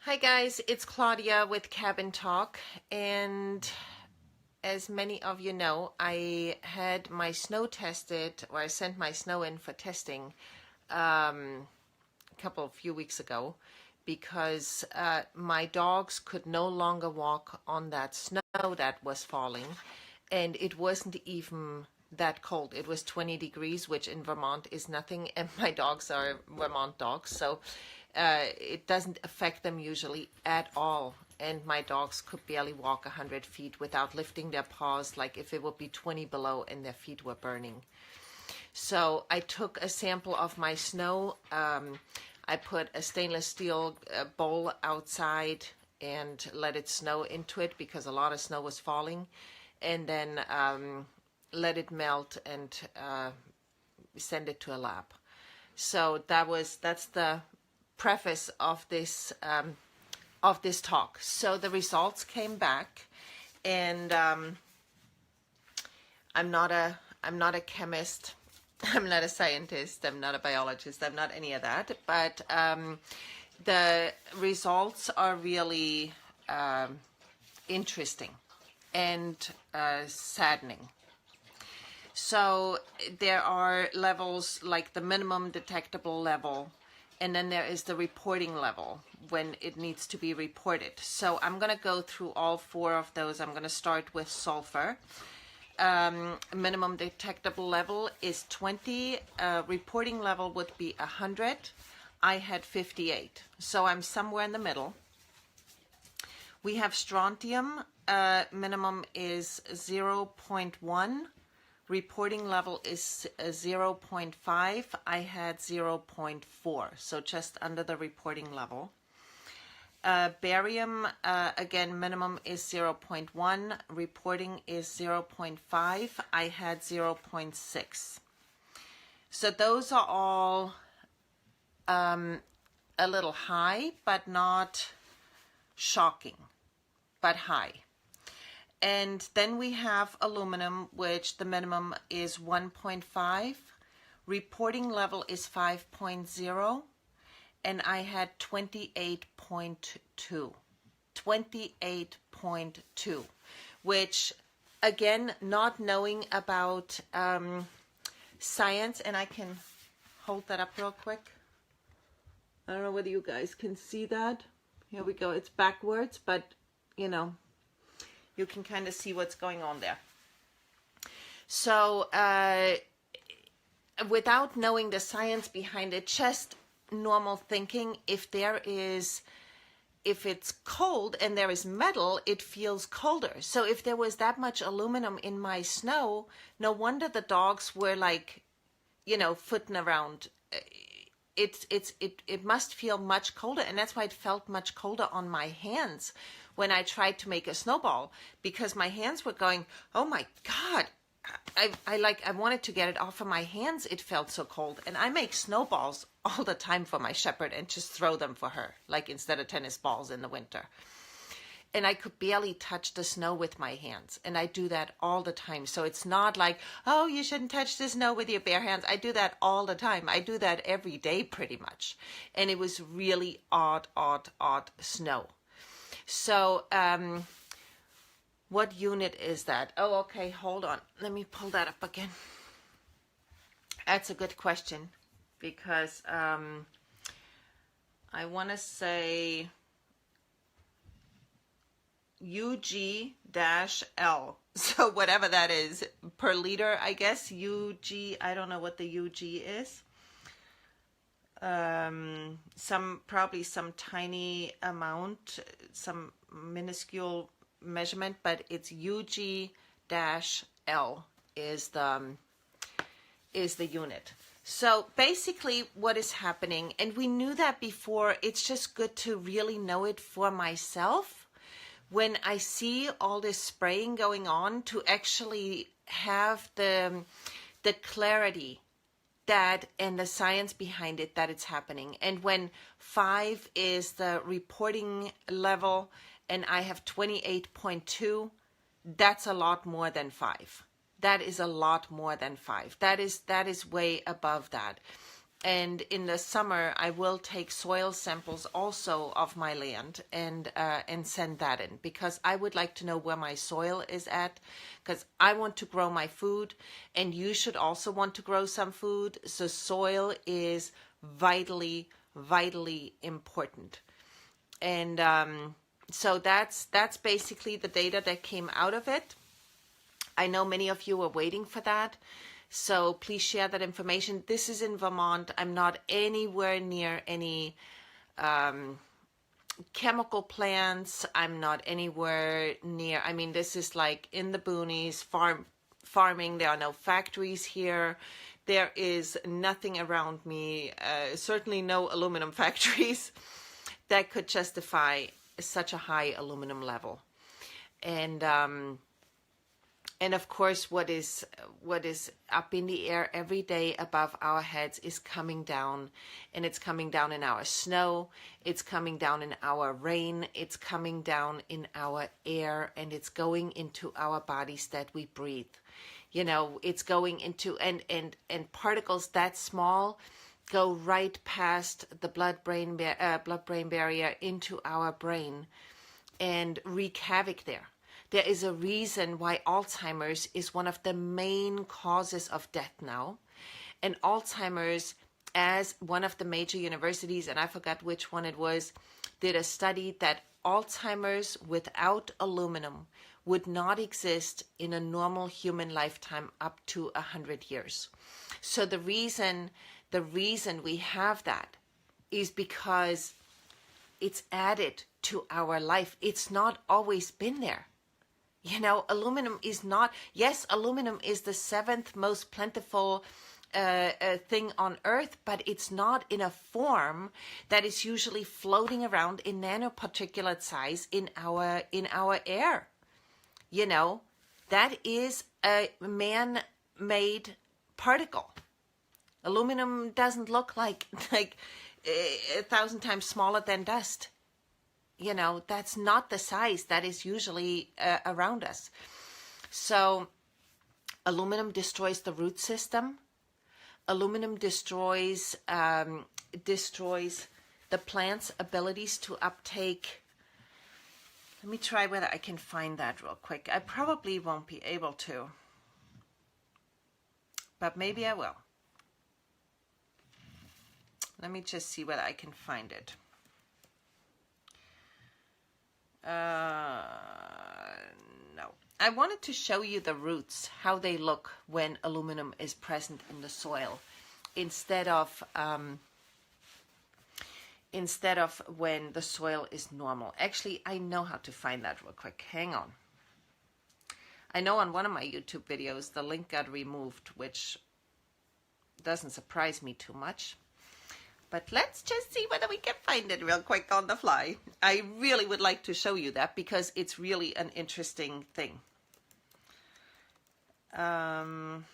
Hi guys, it's Claudia with Cabin Talk, and as many of you know, I had my snow tested, or I sent my snow in for testing a few weeks ago, because my dogs could no longer walk on that snow that was falling, and it wasn't even that cold. It was 20 degrees, which in Vermont is nothing, and my dogs are Vermont dogs, so it doesn't affect them usually at all. And my dogs could barely walk 100 feet without lifting their paws, like if it would be 20 below and their feet were burning. So I took a sample of my snow. I put a stainless steel bowl outside and let it snow into it because a lot of snow was falling, and then let it melt and send it to a lab. So that's the preface of this talk. So the results came back, and I'm not a chemist, I'm not a scientist, I'm not a biologist, I'm not any of that, but the results are really interesting and saddening. So there are levels like the minimum detectable level, and then there is the reporting level when it needs to be reported. So I'm going to go through all four of those. I'm going to start with sulfur. Minimum detectable level is 20. Reporting level would be 100. I had 58. So I'm somewhere in the middle. We have strontium. Minimum is 0.1. Reporting level is 0.5. I had 0.4, so just under the reporting level. Barium, again, minimum is 0.1. Reporting is 0.5. I had 0.6. So those are all a little high, but not shocking, but high. And then we have aluminum, which the minimum is 1.5. Reporting level is 5.0. And I had 28.2. 28.2. Which, again, not knowing about science, and I can hold that up real quick. I don't know whether you guys can see that. Here we go. It's backwards, but, you know, you can kind of see what's going on there. So without knowing the science behind it, just normal thinking, if it's cold and there is metal, it feels colder. So if there was that much aluminum in my snow, no wonder the dogs were like, you know, footing around. It must feel much colder, and that's why it felt much colder on my hands when I tried to make a snowball, because my hands were going, oh my God, I wanted to get it off of my hands. It felt so cold. And I make snowballs all the time for my shepherd and just throw them for her, like instead of tennis balls in the winter. And I could barely touch the snow with my hands. And I do that all the time. So it's not like, oh, you shouldn't touch the snow with your bare hands. I do that all the time. I do that every day pretty much. And it was really odd snow. So what unit is that? Oh, okay, hold on. Let me pull that up again. That's a good question, because I want to say UG-L. So whatever that is, per liter, I guess. UG, I don't know what the UG is. Probably some tiny amount, some minuscule measurement, but it's UG-L is the unit. So basically what is happening, and we knew that before, it's just good to really know it for myself. When I see all this spraying going on, to actually have the clarity that and the science behind it, that it's happening. And when 5 is the reporting level and I have 28.2, that's a lot more than 5. That is a lot more than 5. That is way above that. And in the summer, I will take soil samples also of my land and send that in, because I would like to know where my soil is at, because I want to grow my food, and you should also want to grow some food. So soil is vitally, vitally important. And so that's basically the data that came out of it. I know many of you are waiting for that. So please share that information. This is in Vermont. I'm not anywhere near any chemical plants. I'm not anywhere near, I mean, this is like in the boonies, farming. There are no factories here. There is nothing around me, certainly no aluminum factories that could justify such a high aluminum level. And of course, what is up in the air every day above our heads is coming down, and it's coming down in our snow, it's coming down in our rain, it's coming down in our air, and it's going into our bodies that we breathe. You know, it's going into, and particles that small go right past the blood-brain barrier into our brain and wreak havoc there. There is a reason why Alzheimer's is one of the main causes of death now. And Alzheimer's, as one of the major universities, and I forgot which one it was, did a study that Alzheimer's without aluminum would not exist in a normal human lifetime up to 100 years. So the reason we have that is because it's added to our life. It's not always been there. You know, aluminum is not, yes, aluminum is the 7th most plentiful thing on Earth, but it's not in a form that is usually floating around in nanoparticulate size in our air. You know, that is a man-made particle. Aluminum doesn't look like 1,000 times smaller than dust. You know, that's not the size that is usually around us. So aluminum destroys the root system. Aluminum destroys the plant's abilities to uptake. Let me try whether I can find that real quick. I probably won't be able to, but maybe I will. Let me just see whether I can find it. No. I wanted to show you the roots, how they look when aluminum is present in the soil, instead of when the soil is normal. Actually, I know how to find that real quick. Hang on. I know on one of my YouTube videos the link got removed, which doesn't surprise me too much. But let's just see whether we can find it real quick on the fly. I really would like to show you that because it's really an interesting thing. Aluminum.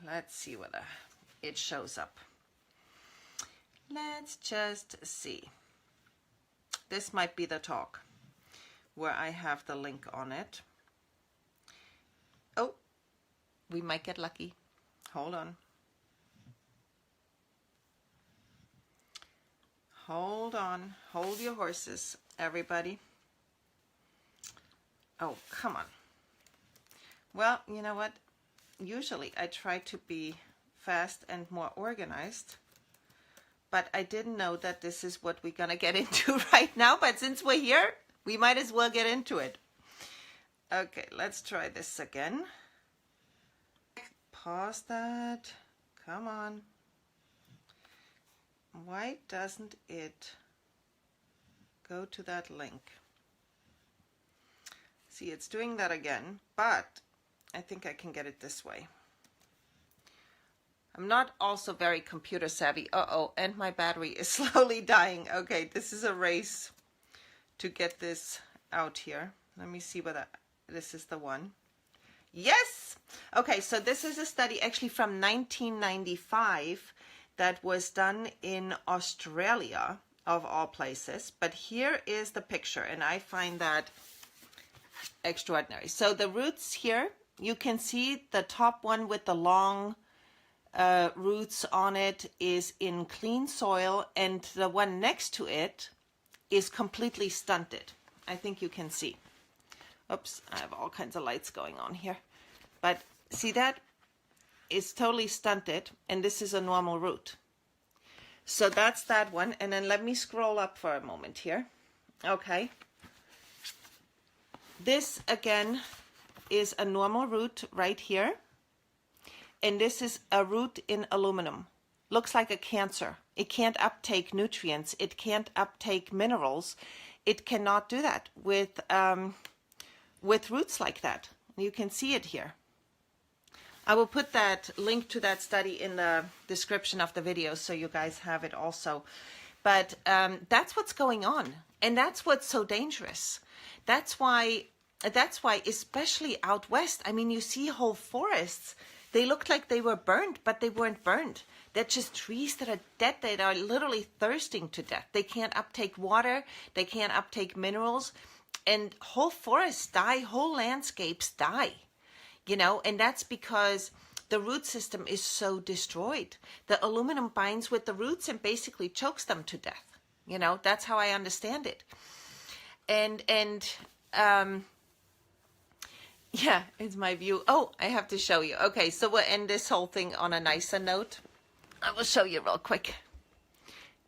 Let's see whether it shows up. Let's just see. This might be the talk where I have the link on it. Oh. We might get lucky. Hold on. Hold on. Hold your horses, everybody. Oh, come on. Well, you know what? Usually I try to be fast and more organized, but I didn't know that this is what we're going to get into right now. But since we're here, we might as well get into it. Okay, let's try this again. Pause that. Come on. Why doesn't it go to that link? See, it's doing that again, but I think I can get it this way. I'm not also very computer savvy. Uh-oh, and my battery is slowly dying. Okay, this is a race to get this out here. Let me see whether this is the one. Yes! Okay, so this is a study actually from 1995 that was done in Australia, of all places. But here is the picture, and I find that extraordinary. So the roots here, you can see the top one with the long roots on it is in clean soil, and the one next to it is completely stunted. I think you can see. Oops, I have all kinds of lights going on here. But see that? It's totally stunted, and this is a normal root. So that's that one. And then let me scroll up for a moment here. Okay. This again is a normal root right here. And this is a root in aluminum. Looks like a cancer. It can't uptake nutrients. It can't uptake minerals. It cannot do that with roots like that. You can see it here. I will put that link to that study in the description of the video so you guys have it also. But that's what's going on. And that's what's so dangerous. That's why, especially out west, I mean, you see whole forests. They looked like they were burned, but they weren't burned. They're just trees that are dead. They are literally thirsting to death. They can't uptake water. They can't uptake minerals. And whole forests die, whole landscapes die. You know, and that's because the root system is so destroyed. The aluminum binds with the roots and basically chokes them to death. You know, that's how I understand it. And yeah, it's my view. Oh, I have to show you. Okay, so we'll end this whole thing on a nicer note. I will show you real quick.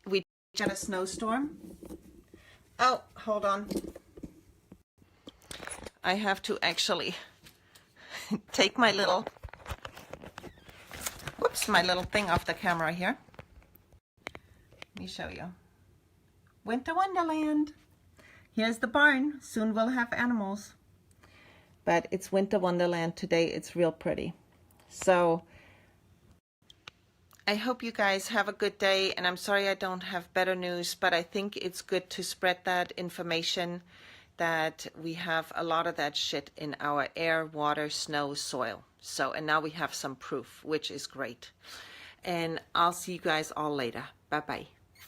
We had a snowstorm. Oh, hold on. I have to actually take my little, my little thing off the camera here. Let me show you. Winter Wonderland. Here's the barn. Soon we'll have animals. But it's Winter Wonderland today. It's real pretty. So I hope you guys have a good day. And I'm sorry I don't have better news, but I think it's good to spread that information that we have a lot of that shit in our air, water, snow, soil. So, and now we have some proof, which is great. And I'll see you guys all later. Bye-bye.